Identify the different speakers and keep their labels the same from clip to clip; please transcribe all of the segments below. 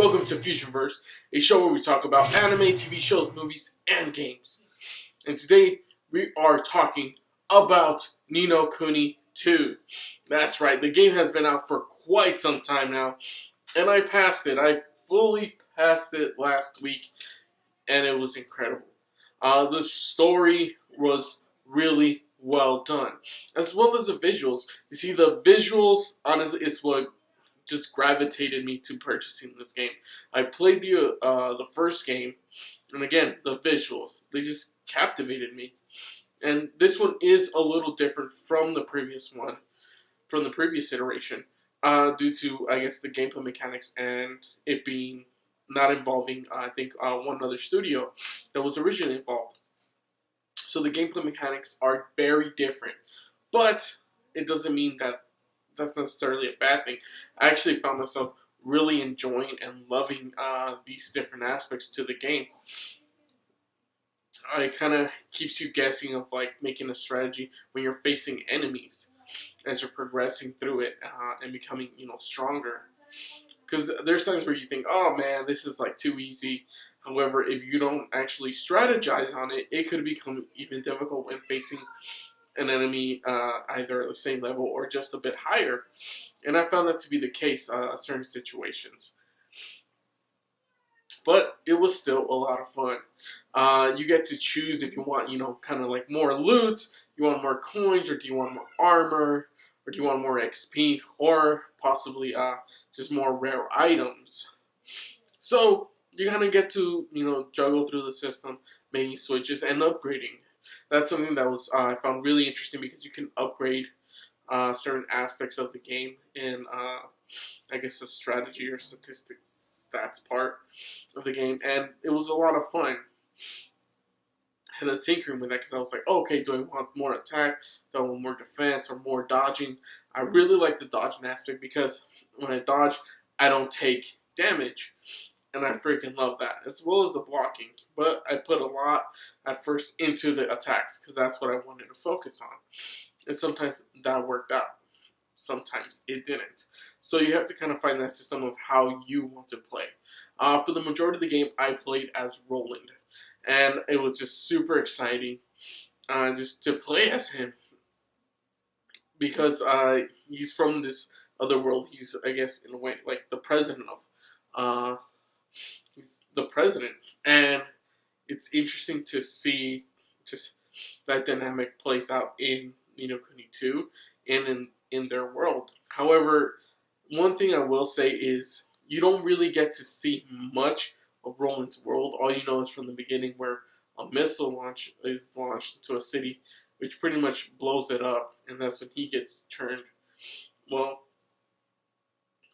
Speaker 1: Welcome to Fusionverse, a show where we talk about anime, TV shows, movies, and games. And today we are talking about Ni no Kuni 2. That's right, the game has been out for quite some time now, and I passed it. I fully passed it last week, and it was incredible. The story was really well done, as well as the visuals. You see, the visuals, honestly, is what just gravitated me to purchasing this game. I played the first game, and again, the visuals, they just captivated me. And this one is a little different from the previous one, from the previous iteration, due to, I guess, the gameplay mechanics and it being not involving, I think, one other studio that was originally involved. So the gameplay mechanics are very different, but it doesn't mean that that's necessarily a bad thing. I actually found myself really enjoying and loving these different aspects to the game. It kind of keeps you guessing of like making a strategy when you're facing enemies as you're progressing through it and becoming, stronger. Because there's times where you think, oh man, this is like too easy. However, if you don't actually strategize on it, it could become even difficult when facing an enemy either at the same level or just a bit higher. And I found that to be the case in certain situations. But it was still a lot of fun. You get to choose if you want, kind of like more loot, you want more coins, or do you want more armor, or do you want more XP, or possibly just more rare items. So you kind of get to, juggle through the system, making switches and upgrading. That's something that was I found really interesting because you can upgrade certain aspects of the game in, I guess, the strategy or statistics stats part of the game, and it was a lot of fun. And then tinkering with that because I was like, oh, okay, do I want more attack? Do I want more defense or more dodging? I really like the dodging aspect because when I dodge, I don't take damage. And I freaking love that, as well as the blocking. But I put a lot at first into the attacks, because that's what I wanted to focus on. And sometimes that worked out. Sometimes it didn't. So you have to kind of find that system of how you want to play. For the majority of the game, I played as Roland. And it was just super exciting just to play as him. Because he's from this other world. He's, I guess, in a way, like the president of... he's the president, and it's interesting to see just that dynamic plays out in Ni no Kuni 2 and in their world. However, one thing I will say is you don't really get to see much of Roland's world. All you know is from the beginning where a missile is launched into a city, which pretty much blows it up, and that's when he gets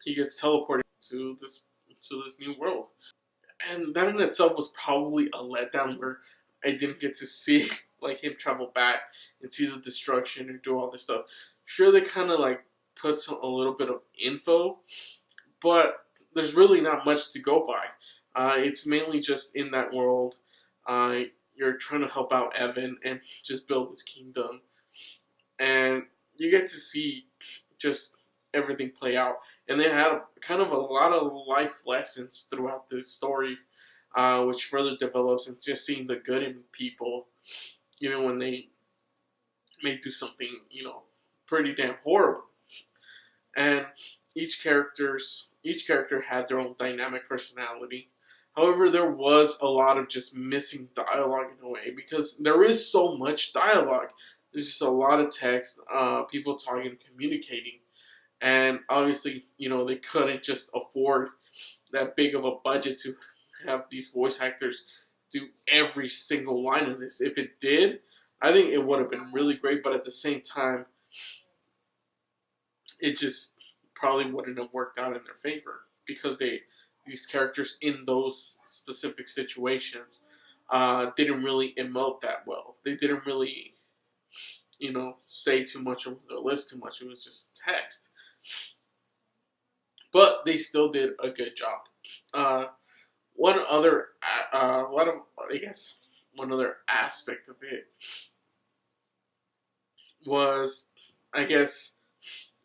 Speaker 1: he gets teleported to this new world. And that in itself was probably a letdown where I didn't get to see like him travel back and see the destruction and do all this stuff. Sure, they kind of like put a little bit of info, but there's really not much to go by. It's mainly just in that world. You're trying to help out Evan and just build his kingdom, and you get to see just everything play out. And they had kind of a lot of life lessons throughout the story, which further develops and just seeing the good in people, even when they may do something, pretty damn horrible. And each character had their own dynamic personality. However, there was a lot of just missing dialogue in a way, because there is so much dialogue. There's just a lot of text, people talking and communicating. And obviously, they couldn't just afford that big of a budget to have these voice actors do every single line of this. If it did, I think it would have been really great, but at the same time, it just probably wouldn't have worked out in their favor, because these characters in those specific situations didn't really emote that well. They didn't really, say too much with their lips too much. It was just text. But they still did a good job. One other aspect of it was, I guess,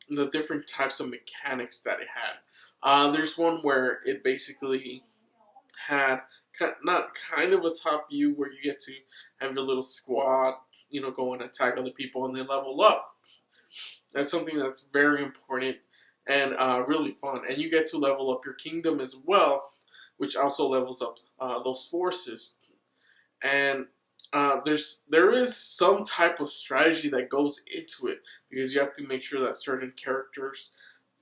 Speaker 1: the different types of mechanics that it had. There's one where it basically had not kind of a top view where you get to have your little squad, go and attack other people and then level up. That's something that's very important and really fun. And you get to level up your kingdom as well, which also levels up those forces. And there is some type of strategy that goes into it because you have to make sure that certain characters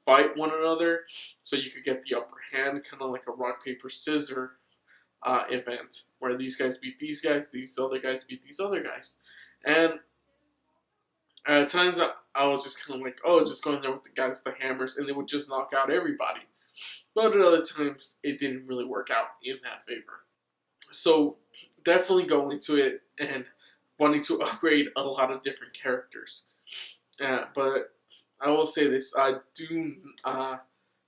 Speaker 1: fight one another so you could get the upper hand, kind of like a rock paper scissors event where these guys beat these other guys beat these other guys, and at times I was just kind of like, oh, just going there with the guys with the hammers, and they would just knock out everybody. But at other times, it didn't really work out in that favor. So definitely go into it and wanting to upgrade a lot of different characters. But I will say this: I do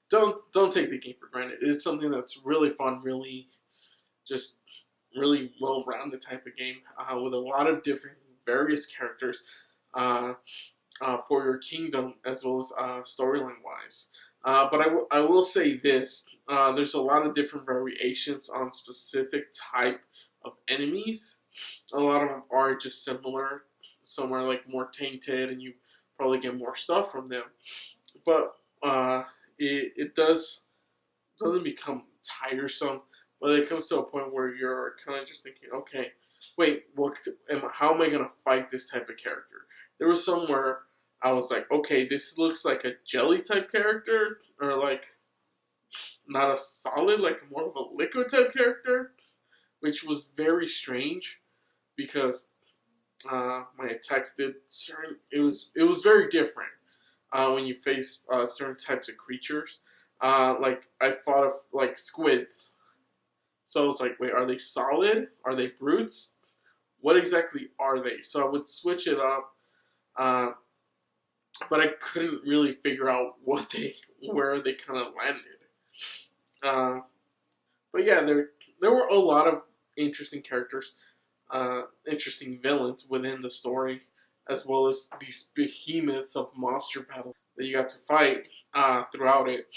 Speaker 1: don't take the game for granted. It's something that's really fun, really well-rounded type of game with a lot of different various characters for your kingdom as well as storyline-wise. But I will say this: there's a lot of different variations on specific type of enemies. A lot of them are just similar. Some are like more tainted, and you probably get more stuff from them. But it doesn't become tiresome. But it comes to a point where you're kind of just thinking, okay, wait, how am I gonna fight this type of character? There was somewhere I was like, okay, this looks like a jelly type character, or like not a solid, like more of a liquid type character, which was very strange because my attacks did certain. It was very different when you face certain types of creatures. Like I fought like squids, so I was like, wait, are they solid? Are they brutes? What exactly are they? So I would switch it up, but I couldn't really figure out where they kind of landed. But yeah, there were a lot of interesting characters, interesting villains within the story, as well as these behemoths of monster battles that you got to fight throughout it,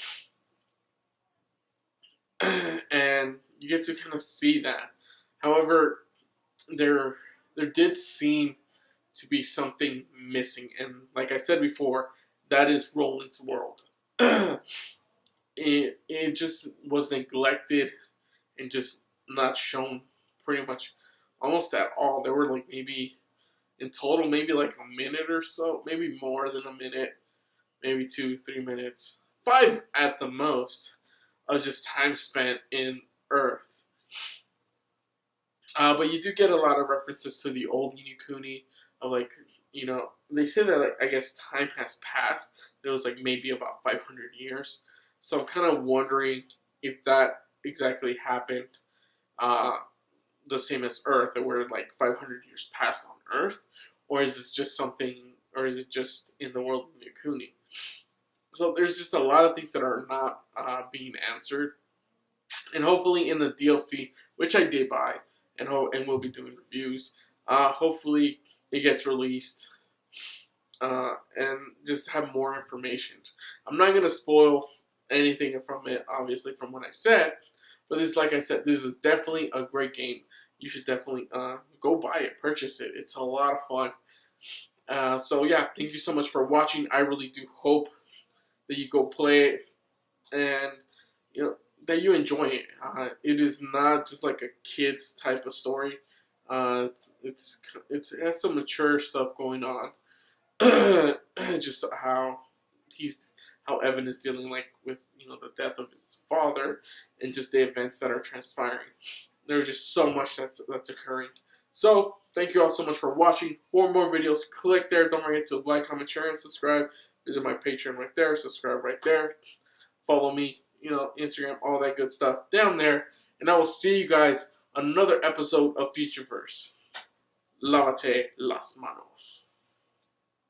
Speaker 1: and you get to kind of see that. However, there did seem to be something missing, and like I said before, that is Roland's world. It just was neglected and just not shown pretty much almost at all. There were like maybe in total maybe like a minute or so, maybe more than a minute, maybe 2-3 minutes, 5 at the most, of just time spent in Earth. But you do get a lot of references to the old Kuni of like, they say that like, I guess time has passed. It was like maybe about 500 years. So I'm kind of wondering if that exactly happened the same as Earth, that we're like 500 years past on Earth, or is this just something, or is it just in the world of Kuni? So there's just a lot of things that are not being answered, and hopefully in the DLC, which I did buy, and we'll be doing reviews. Hopefully it gets released and just have more information. I'm not gonna spoil anything from it, obviously, from what I said. But this, like I said, this is definitely a great game. You should definitely go buy it, purchase it. It's a lot of fun. So yeah, thank you so much for watching. I really do hope that you go play it and that you enjoy it. It is not just like a kid's type of story. It has some mature stuff going on. Just how Evan is dealing like with the death of his father and just the events that are transpiring. There's just so much that's occurring. So thank you all so much for watching. For more videos, click there. Don't forget to like, comment, share, and subscribe. Visit my Patreon right there. Subscribe right there. Follow me, Instagram, all that good stuff down there. And I will see you guys on another episode of Fusionverse. Lávate las manos.